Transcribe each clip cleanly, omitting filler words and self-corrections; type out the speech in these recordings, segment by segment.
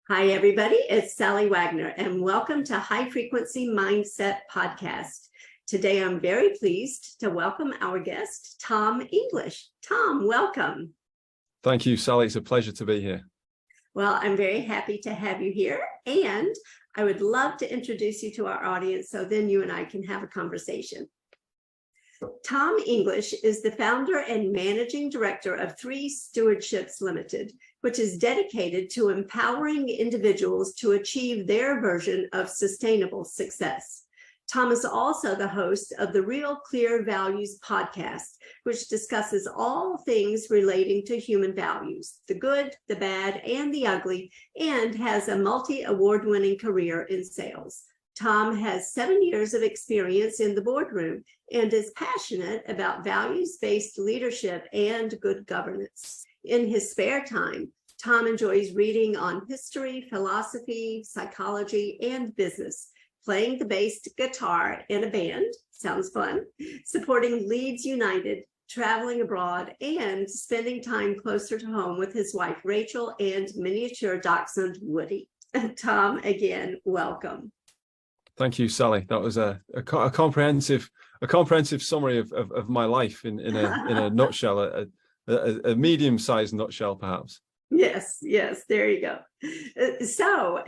Hi, everybody. It's Sally Wagner, and welcome to High Frequency Mindset Podcast. Today, I'm very pleased to welcome our guest, Tom English. Tom, welcome. Thank you, Sally. It's a pleasure to be here. Well, I'm very happy to have you here, and I would love to introduce you to our audience so then you and I can have a conversation. Tom English is the founder and managing director of Stewardships Ltd, which is dedicated to empowering individuals to achieve their version of sustainable success. Tom is also the host of the Real Clear Values podcast, which discusses all things relating to human values, the good, the bad, and the ugly, and has a multi-award-winning career in sales. Tom has 7 years of experience in the boardroom and is passionate about values-based leadership and good governance. In his spare time, Tom enjoys reading on history, philosophy, psychology, and business, playing the bass guitar in a band, sounds fun, supporting Leeds United, traveling abroad, and spending time closer to home with his wife, Rachael, and miniature dachshund, Woody. Tom, again, welcome. Thank you, Sally. That was a comprehensive summary of my life in a nutshell, a medium-sized nutshell, perhaps. Yes, there you go. So,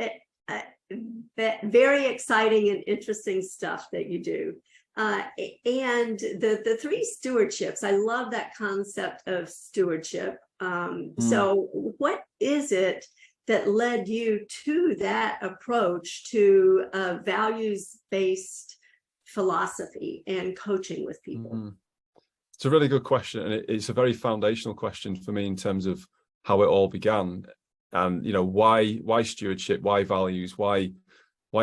very exciting and interesting stuff that you do. And the three stewardships, I love that concept of stewardship. So what is it that led you to that approach to values-based philosophy and coaching with people? It's a really good question, and it's a very foundational question for me in terms of how it all began, and why stewardship, why values, why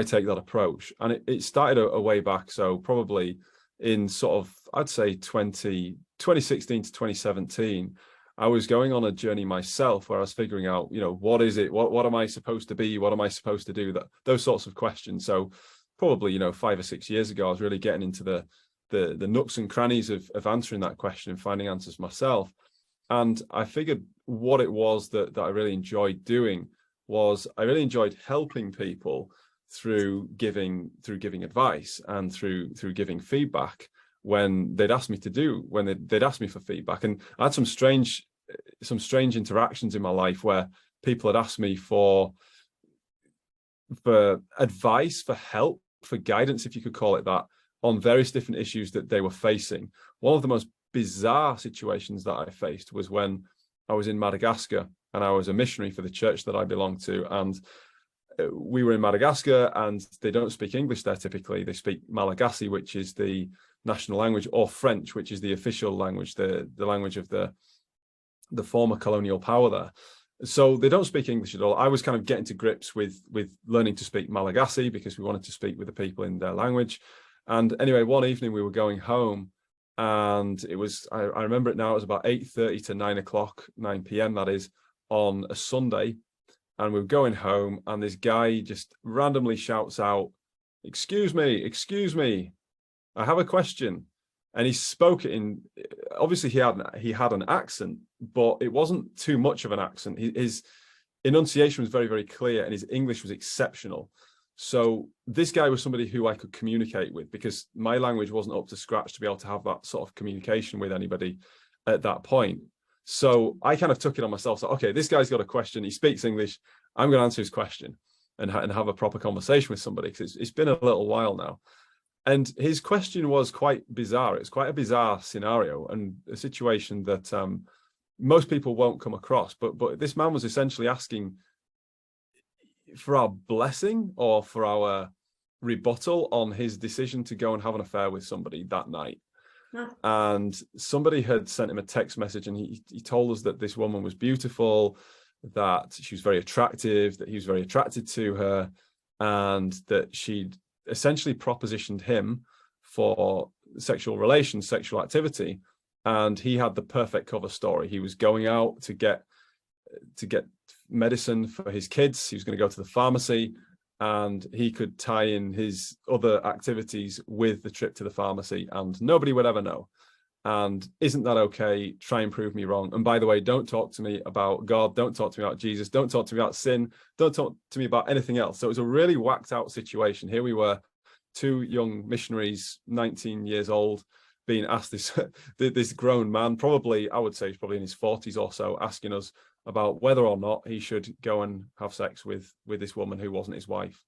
take that approach. And it started a way back, so probably in sort of, I'd say 2016 to 2017. I was going on a journey myself where I was figuring out, what is it? What am I supposed to be? What am I supposed to do? Those sorts of questions. So probably, 5 or 6 years ago, I was really getting into the nooks and crannies of answering that question and finding answers myself. And I figured what it was that I really enjoyed doing was I really enjoyed helping people through giving advice and through giving feedback when they'd ask me they'd ask me for feedback. And I had some strange interactions in my life where people had asked me for advice, for help, for guidance, if you could call it that, on various different issues that they were facing. One of the most bizarre situations that I faced was when I was in Madagascar, and I was a missionary for the church that I belonged to. And we were in Madagascar, and they don't speak English there typically. They speak Malagasy, which is the national language, or French, which is the official language, the language of the former colonial power there. So they don't speak English at all. I was kind of getting to grips with learning to speak Malagasy because we wanted to speak with the people in their language. And anyway, one evening we were going home, and it was, I remember it now, it was about 8:30 to 9 p.m. that is, on a Sunday. And we were going home, and this guy just randomly shouts out, excuse me, I have a question. And he spoke it in, obviously he had an accent, but it wasn't too much of an accent. His enunciation was very, very clear, and his English was exceptional. So this guy was somebody who I could communicate with, because my language wasn't up to scratch to be able to have that sort of communication with anybody at that point. So I kind of took it on myself. So, okay, this guy's got a question. He speaks English. I'm going to answer his question and have a proper conversation with somebody, because it's been a little while now. And his question was quite bizarre. It's quite a bizarre scenario and a situation that most people won't come across. But this man was essentially asking for our blessing or for our rebuttal on his decision to go and have an affair with somebody that night. And somebody had sent him a text message, and he told us that this woman was beautiful, that she was very attractive, that he was very attracted to her, and that she'd essentially propositioned him for sexual relations, sexual activity. And he had the perfect cover story. He was going out to get medicine for his kids. He was going to go to the pharmacy, and he could tie in his other activities with the trip to the pharmacy, and nobody would ever know. And isn't that okay? Try and prove me wrong. And by the way, don't talk to me about God. Don't talk to me about Jesus. Don't talk to me about sin. Don't talk to me about anything else. So it was a really whacked out situation. Here we were, two young missionaries, 19 years old, being asked this grown man, probably, I would say he's probably in his 40s or so, asking us about whether or not he should go and have sex with this woman who wasn't his wife.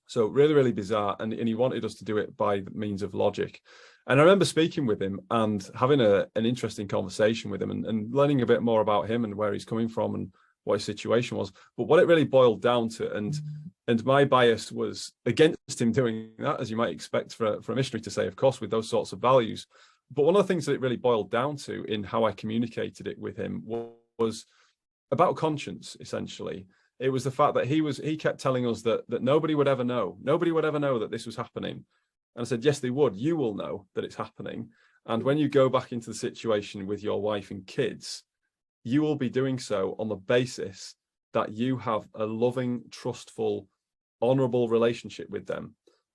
So really, really bizarre. And he wanted us to do it by means of logic. And I remember speaking with him and having an interesting conversation with him and learning a bit more about him and where he's coming from and what his situation was. But what it really boiled down to, and my bias was against him doing that, as you might expect for a missionary to say, of course, with those sorts of values. But one of the things that it really boiled down to in how I communicated it with him was about conscience, essentially. It was the fact that he kept telling us that nobody would ever know. Nobody would ever know that this was happening. And I said, yes, they would. You will know that it's happening. And when you go back into the situation with your wife and kids, you will be doing so on the basis that you have a loving, trustful, honorable relationship with them.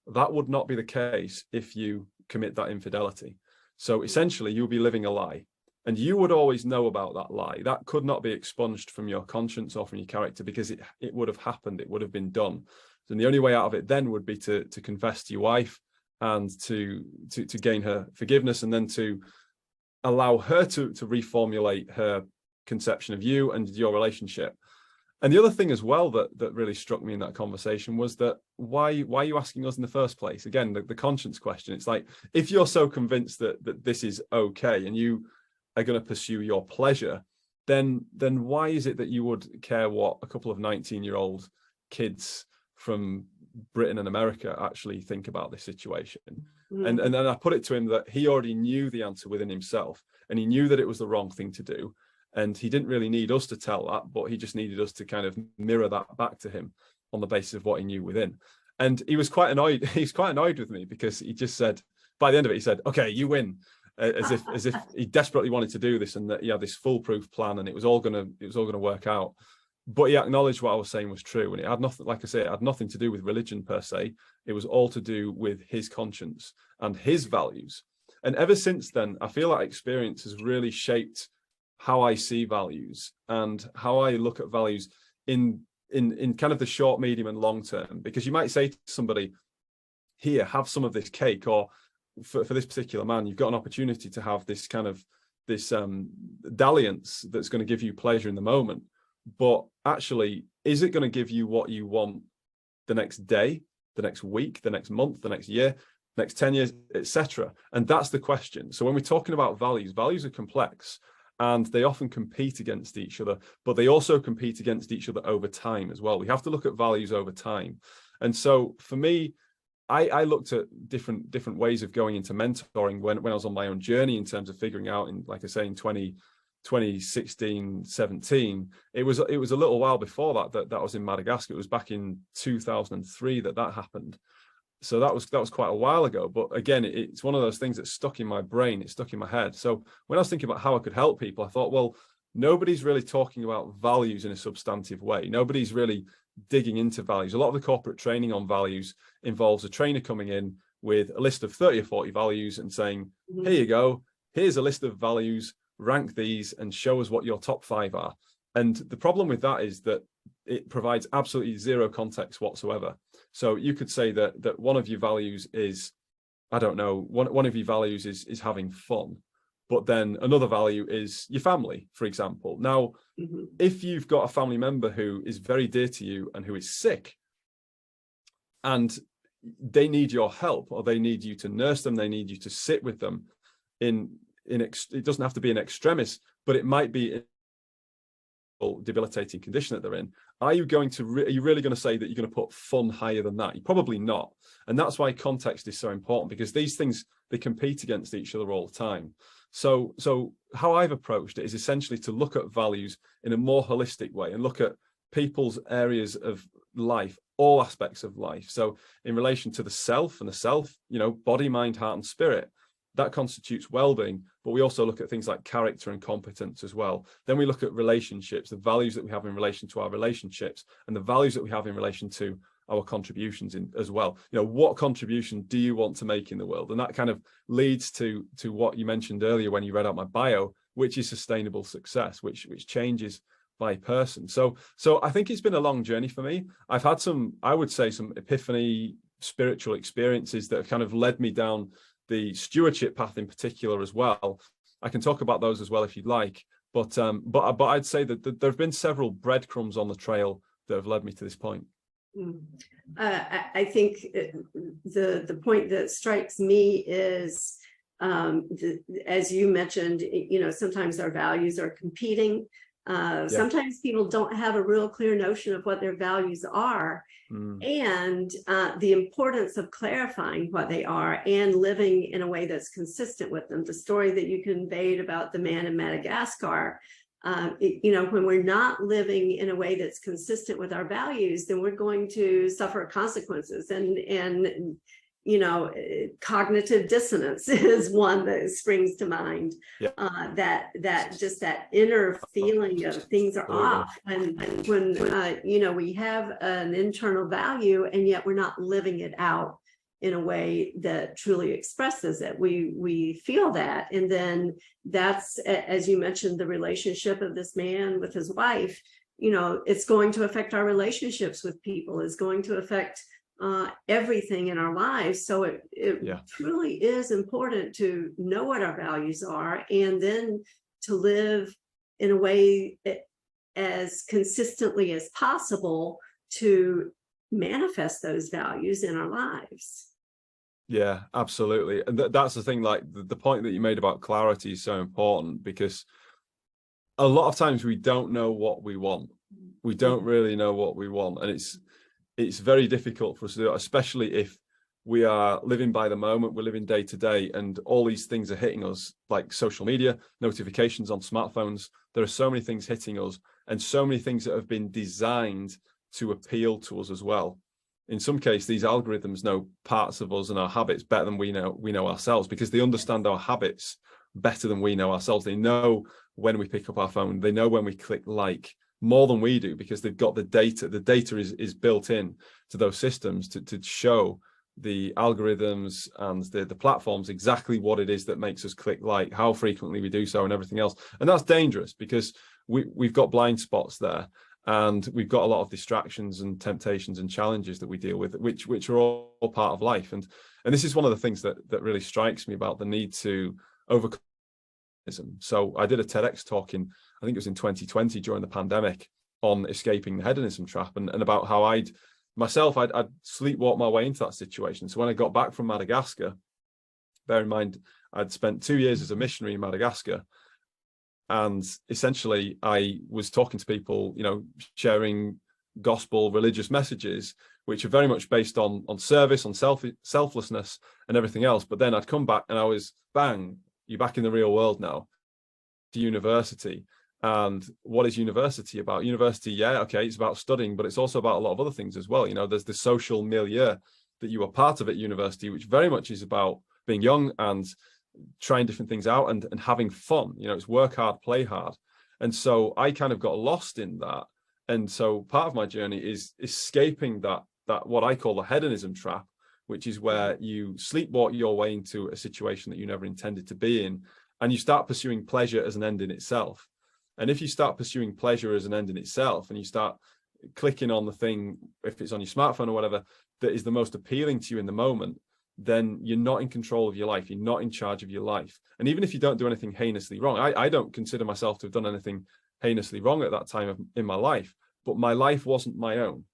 That would not be the case if you commit that infidelity. So essentially, you'll be living a lie. And you would always know about that lie. That could not be expunged from your conscience or from your character, because it would have happened. It would have been done. And the only way out of it then would be to confess to your wife and to gain her forgiveness, and then to allow her to reformulate her conception of you and your relationship. And the other thing as well that really struck me in that conversation was that why are you asking us in the first place? Again, the conscience question. It's like, if you're so convinced that this is okay and you are going to pursue your pleasure, then why is it that you would care what a couple of 19-year-old kids from Britain and America actually think about this situation? And then I put it to him that he already knew the answer within himself, and he knew that it was the wrong thing to do, and he didn't really need us to tell that, but he just needed us to kind of mirror that back to him on the basis of what he knew within. And he was quite annoyed. He's quite annoyed with me, because he just said, by the end of it, he said, okay, you win. As if he desperately wanted to do this, and that he had this foolproof plan, and it was all gonna work out. But he acknowledged what I was saying was true, and it had nothing, like I say, it had nothing to do with religion per se. It was all to do with his conscience and his values. And ever since then, I feel that experience has really shaped how I see values and how I look at values in kind of the short, medium, and long term. Because you might say to somebody, here, have some of this cake, or for this particular man, you've got an opportunity to have this kind of dalliance that's going to give you pleasure in the moment. But actually, is it going to give you what you want the next day, the next week, the next month, the next year, next 10 years, etc.? And that's the question. So when we're talking about values are complex, and they often compete against each other, but they also compete against each other over time as well. We have to look at values over time. And so for me, I looked at different ways of going into mentoring when I was on my own journey, in terms of figuring out, in, like I say, in 2016, 17, it was a little while before that was in Madagascar. It was back in 2003 that happened. So that was quite a while ago. But again, it's one of those things that's stuck in my brain. It's stuck in my head. So when I was thinking about how I could help people, I thought, well, nobody's really talking about values in a substantive way. Nobody's really digging into values. A lot of the corporate training on values involves a trainer coming in with a list of 30 or 40 values and saying, here you go, here's a list of values, rank these and show us what your top 5 are. And the problem with that is that it provides absolutely zero context whatsoever. So you could say that one of your values is, I don't know, one of your values is having fun, but then another value is your family, for example. Now, if you've got a family member who is very dear to you and who is sick, and they need your help, or they need you to nurse them, they need you to sit with them it doesn't have to be an extremis, but it might be a debilitating condition that they're in. Are you really going to say that you're going to put fun higher than that? You're probably not. And that's why context is so important, because these things, they compete against each other all the time. So how I've approached it is essentially to look at values in a more holistic way and look at people's areas of life, all aspects of life. So in relation to the self, body, mind, heart, and spirit, that constitutes well-being, but we also look at things like character and competence as well. Then we look at relationships, the values that we have in relation to our relationships, and the values that we have in relation to our contributions in as well. You know, what contribution do you want to make in the world? And that kind of leads to what you mentioned earlier when you read out my bio, which is sustainable success, which changes by person. So I think it's been a long journey for me. I've had some, I would say, some epiphany spiritual experiences that have kind of led me down the stewardship path in particular as well. I can talk about those as well if you'd like, but I'd say that there have been several breadcrumbs on the trail that have led me to this point. I think the point that strikes me is, as you mentioned, you know, sometimes our values are competing. Sometimes people don't have a real clear notion of what their values are, and the importance of clarifying what they are and living in a way that's consistent with them. The story that you conveyed about the man in Madagascar, you know, when we're not living in a way that's consistent with our values, then we're going to suffer consequences. And you know, cognitive dissonance is one that springs to mind. That just that inner feeling of things are off, and when you know, we have an internal value and yet we're not living it out in a way that truly expresses it. We feel that, and then that's, as you mentioned, the relationship of this man with his wife. You know, it's going to affect our relationships with people. It's going to affect everything in our lives. So it truly is important to know what our values are, and then to live in a way as consistently as possible to manifest those values in our lives. Yeah, absolutely. And that's the thing, like the point that you made about clarity is so important, because a lot of times we don't know what we want. We don't really know what we want. And it's very difficult for us to do it, especially if we are living by the moment, we're living day to day, and all these things are hitting us, like social media, notifications on smartphones. There are so many things hitting us, and so many things that have been designed to appeal to us as well. In some case, these algorithms know parts of us and our habits better than we know ourselves, because they understand our habits better than we know ourselves. They know when we pick up our phone, they know when we click like, more than we do, because they've got the data. The data is built in to those systems to show the algorithms and the platforms exactly what it is that makes us click like, how frequently we do so, and everything else. And that's dangerous, because we've got blind spots there, and we've got a lot of distractions and temptations and challenges that we deal with, which are all part of life. And this is one of the things that really strikes me about the need to overcome. So I did a TEDx talk I think it was in 2020 during the pandemic, on escaping the hedonism trap, and about how I'd sleepwalk my way into that situation. So when I got back from Madagascar, bear in mind, I'd spent 2 years as a missionary in Madagascar, and essentially I was talking to people, you know, sharing gospel religious messages, which are very much based on service, on selflessness and everything else. But then I'd come back and I was, bang, you're back in the real world now, to university. And what is university about? University, yeah, okay, it's about studying, but it's also about a lot of other things as well. You know, there's the social milieu that you are part of at university, which very much is about being young and trying different things out and having fun. You know, it's work hard, play hard. And so I kind of got lost in that. And so part of my journey is escaping that what I call the hedonism trap, which is where you sleepwalk your way into a situation that you never intended to be in, and you start pursuing pleasure as an end in itself. And if you start pursuing pleasure as an end in itself, and you start clicking on the thing, if it's on your smartphone or whatever, that is the most appealing to you in the moment, then you're not in control of your life. You're not in charge of your life. And even if you don't do anything heinously wrong, I don't consider myself to have done anything heinously wrong at that time in my life, but my life wasn't my own.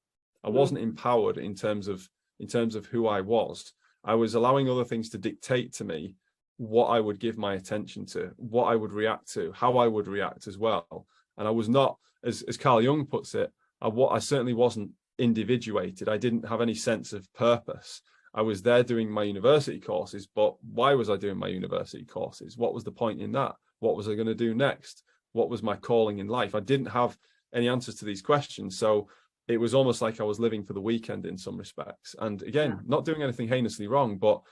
I wasn't empowered in terms of who I was. I was allowing other things to dictate to me what I would give my attention to, what I would react to, how I would react as well. And I was not, as Carl Jung puts it, I certainly wasn't individuated. I didn't have any sense of purpose. I was there doing my university courses, but why was I doing my university courses? What was the point in that? What was I going to do next? What was my calling in life? I didn't have any answers to these questions. So it was almost like I was living for the weekend in some respects. And again, not doing anything heinously wrong, but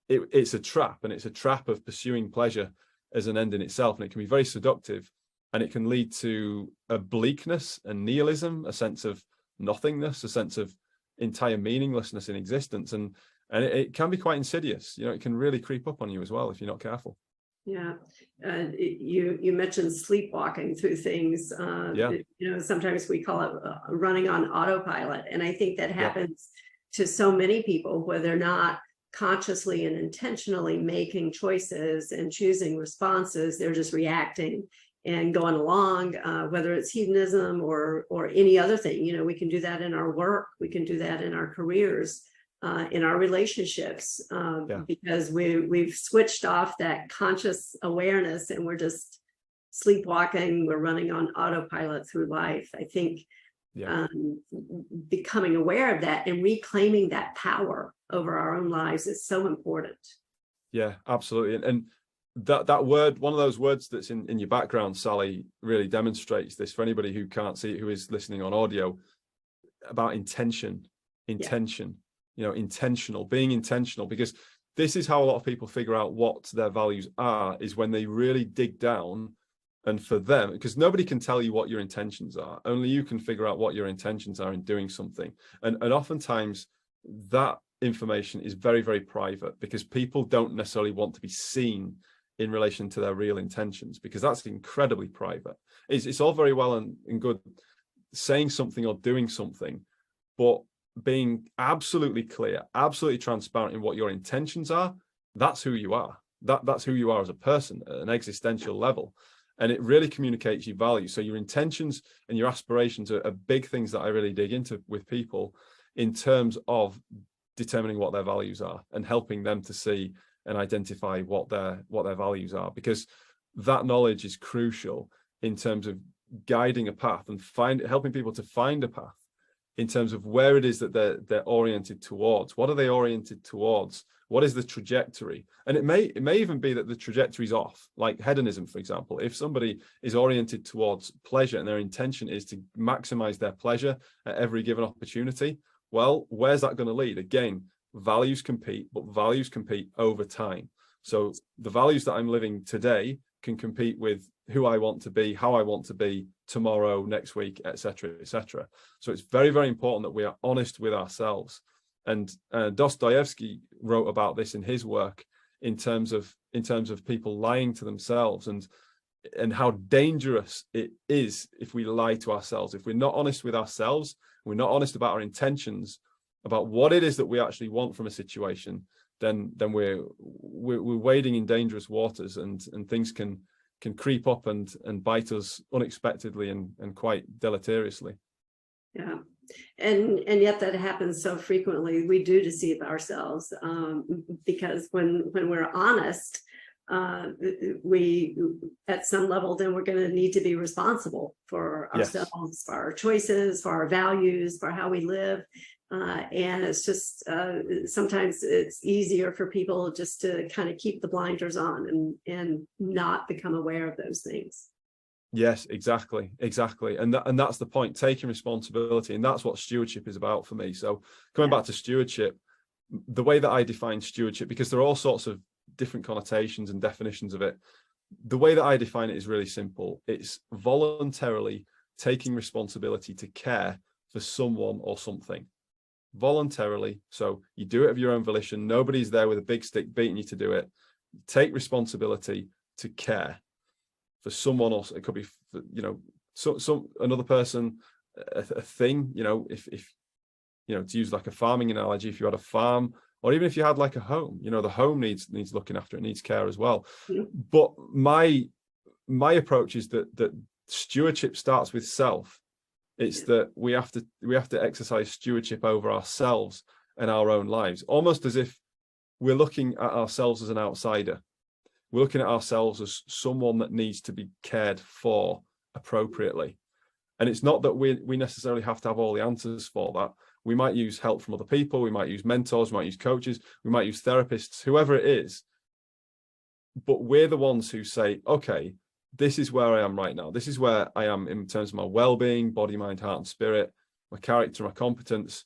it's a trap, and it's a trap of pursuing pleasure as an end in itself. And it can be very seductive, and it can lead to a bleakness and nihilism, a sense of nothingness, a sense of entire meaninglessness in existence. And it can be quite insidious. You know, it can really creep up on you as well if you're not careful. Yeah. You mentioned sleepwalking through things. Yeah. You know, sometimes we call it running on autopilot. And I think that Yeah. happens to so many people where they're not consciously and intentionally making choices and choosing responses. They're just reacting and going along, whether it's hedonism or any other thing. You know, we can do that in our work. We can do that in our careers. In our relationships, because we've switched off that conscious awareness and we're just sleepwalking. We're running on autopilot through life. I think becoming aware of that and reclaiming that power over our own lives is so important. Yeah, absolutely. And that word, one of those words that's in your background, Sally, really demonstrates this for anybody who can't see it, who is listening on audio, about intention. You know, intentional, being intentional, because this is how a lot of people figure out what their values are, is when they really dig down. And for them, because nobody can tell you what your intentions are, only you can figure out what your intentions are in doing something. And oftentimes that information is very, very private, because people don't necessarily want to be seen in relation to their real intentions, because that's incredibly private. It's all very well and good saying something or doing something, but being absolutely clear, absolutely transparent in what your intentions are, that's who you are. That's who you are as a person at an existential level. And it really communicates your values. So your intentions and your aspirations are big things that I really dig into with people in terms of determining what their values are and helping them to see and identify what their values are, because that knowledge is crucial in terms of guiding a path and helping people to find a path in terms of where it is that they're oriented towards. What are they oriented towards? What is the trajectory? And it may even be that the trajectory is off, like hedonism, for example. If somebody is oriented towards pleasure and their intention is to maximize their pleasure at every given opportunity, well, where's that going to lead? Again, values compete, but values compete over time. So the values that I'm living today can compete with who I want to be, how I want to be tomorrow, next week, etc., etc. So it's very, very important that we are honest with ourselves. And Dostoevsky wrote about this in his work in terms of people lying to themselves and how dangerous it is if we lie to ourselves. If we're not honest with ourselves, we're not honest about our intentions, about what it is that we actually want from a situation, then we're wading in dangerous waters, and things can creep up and bite us unexpectedly and quite deleteriously. Yeah. And yet that happens so frequently. We do deceive ourselves, because when we're honest, we at some level then we're going to need to be responsible for ourselves, yes, for our choices, for our values, for how we live. And it's just sometimes it's easier for people just to kind of keep the blinders on and not become aware of those things. Yes, exactly. And that's the point, taking responsibility. And that's what stewardship is about for me. So coming back to stewardship, the way that I define stewardship, because there are all sorts of different connotations and definitions of it, the way that I define it is really simple. It's voluntarily taking responsibility to care for someone or something. Voluntarily. So you do it of your own volition. Nobody's there with a big stick beating you to do it. Take responsibility to care for someone else. It could be, you know, some another person, a thing, you know, if you know, to use like a farming analogy, if you had a farm, or even if you had like a home, you know, the home needs looking after, it needs care as well. Yeah. But my approach is that stewardship starts with self. It's that we have to exercise stewardship over ourselves and our own lives, almost as if we're looking at ourselves as an outsider. We're looking at ourselves as someone that needs to be cared for appropriately. And it's not that we necessarily have to have all the answers for that. We might use help from other people. We might use mentors. We might use coaches. We might use therapists, whoever it is. But we're the ones who say, okay, this is where I am right now. This is where I am in terms of my well-being, body, mind, heart, and spirit, my character, my competence.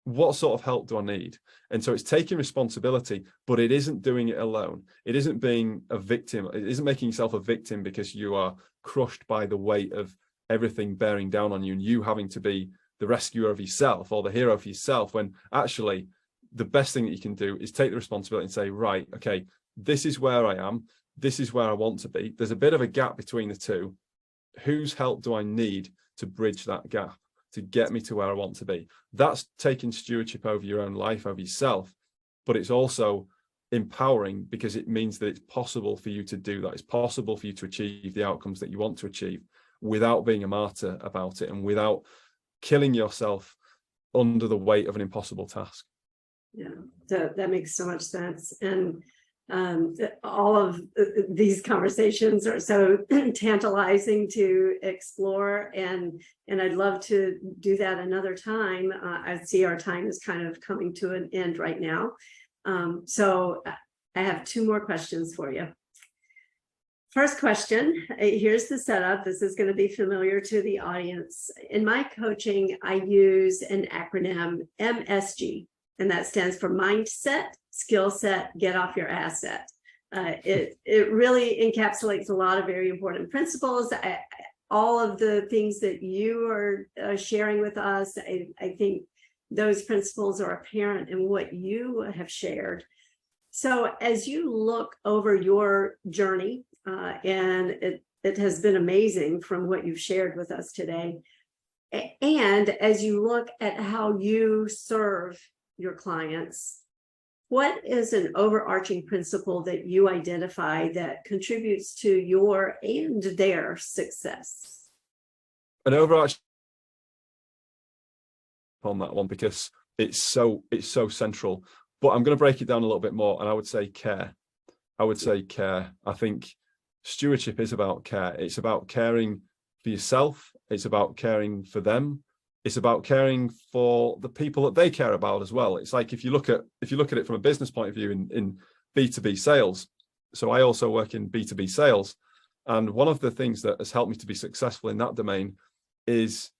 What sort of help do I need? And so it's taking responsibility, but it isn't doing it alone. It isn't being a victim. It isn't making yourself a victim because you are crushed by the weight of everything bearing down on you and you having to be the victim. It's taking responsibility, but it isn't doing it alone. It isn't being a victim. It isn't making yourself a victim because you are crushed by the weight of everything bearing down on you and you having to be the victim. the rescuer of yourself or the hero for yourself, when actually the best thing that you can do is take the responsibility and say, right, okay, this is where I am. This is where I want to be. There's a bit of a gap between the two. Whose help do I need to bridge that gap to get me to where I want to be? That's taking stewardship over your own life, over yourself, but it's also empowering because it means that it's possible for you to do that. It's possible for you to achieve the outcomes that you want to achieve without being a martyr about it and without killing yourself under the weight of an impossible task. Yeah, that makes so much sense. And all of these conversations are so tantalizing to explore, and I'd love to do that another time. I see our time is kind of coming to an end right now. So I have two more questions for you. First question, here's the setup. This is going to be familiar to the audience. In my coaching, I use an acronym MSG, and that stands for mindset, skill set, get off your asset. It really encapsulates a lot of very important principles. All of the things that you are sharing with us, I think those principles are apparent in what you have shared. So as you look over your journey, and it has been amazing from what you've shared with us today, and as you look at how you serve your clients, what is an overarching principle that you identify that contributes to your and their success? An overarching on that one, because it's so central, but I'm going to break it down a little bit more, and I would say care. I think stewardship is about care. It's about caring for yourself. It's about caring for them. It's about caring for the people that they care about as well. It's like if you look at it from a business point of view in B2B sales. So I also work in B2B sales, and one of the things that has helped me to be successful in that domain is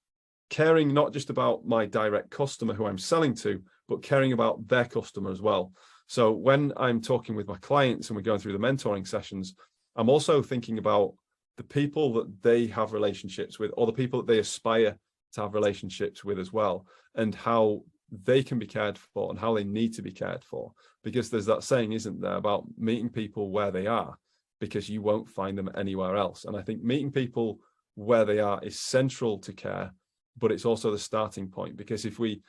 caring not just about my direct customer who I'm selling to, but caring about their customer as well. So when I'm talking with my clients and we're going through the mentoring sessions, I'm also thinking about the people that they have relationships with, or the people that they aspire to have relationships with as well, and how they can be cared for and how they need to be cared for. Because there's that saying, isn't there, about meeting people where they are, because you won't find them anywhere else. And I think meeting people where they are is central to care, but it's also the starting point. Because if we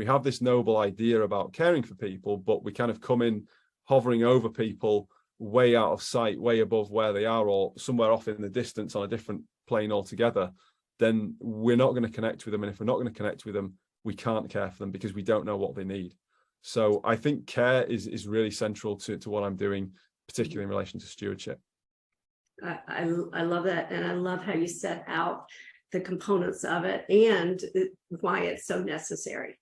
have this noble idea about caring for people, but we kind of come in hovering over people way out of sight, way above where they are, or somewhere off in the distance on a different plane altogether, then we're not going to connect with them. And if we're not going to connect with them, we can't care for them because we don't know what they need. So I think care is really central to what I'm doing, particularly in relation to stewardship. I love that. And I love how you set out the components of it and why it's so necessary.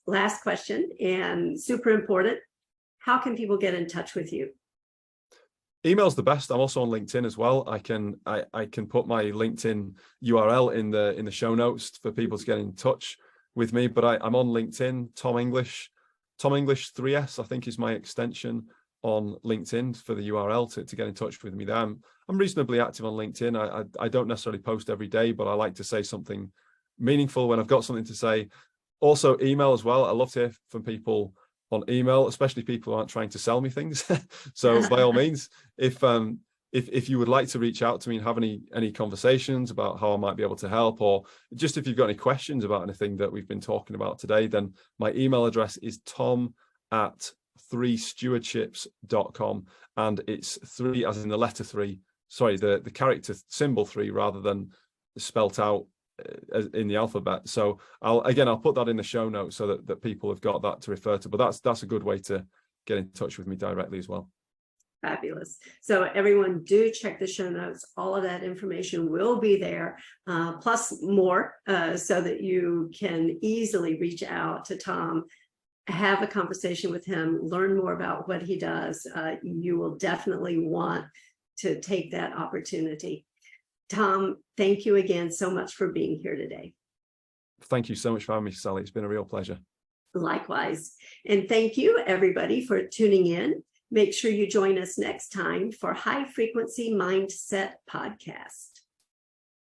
Last question, and super important. How can people get in touch with you? Email's the best. I'm also on LinkedIn as well. I can put my LinkedIn URL in the show notes for people to get in touch with me. But I'm on LinkedIn, Tom English 3S, I think, is my extension on LinkedIn for the URL to get in touch with me there. I'm reasonably active on LinkedIn. I don't necessarily post every day, but I like to say something meaningful when I've got something to say. Also email as well. I love to hear from people on email, especially people who aren't trying to sell me things. So by all means, if you would like to reach out to me and have any conversations about how I might be able to help, or just if you've got any questions about anything that we've been talking about today, then my email address is tom@3stewardships.com, and it's 3 as in the letter 3, sorry, the character symbol 3 rather than spelt out in the alphabet. So I'll put that in the show notes so that people have got that to refer to, but that's a good way to get in touch with me directly as well. Fabulous. So everyone do check the show notes. All of that information will be there, plus more, so that you can easily reach out to Tom, have a conversation with him, learn more about what he does. You will definitely want to take that opportunity. Tom, thank you again so much for being here today. Thank you so much for having me, Sally. It's been a real pleasure. Likewise. And thank you, everybody, for tuning in. Make sure you join us next time for High Frequency Mindset Podcast.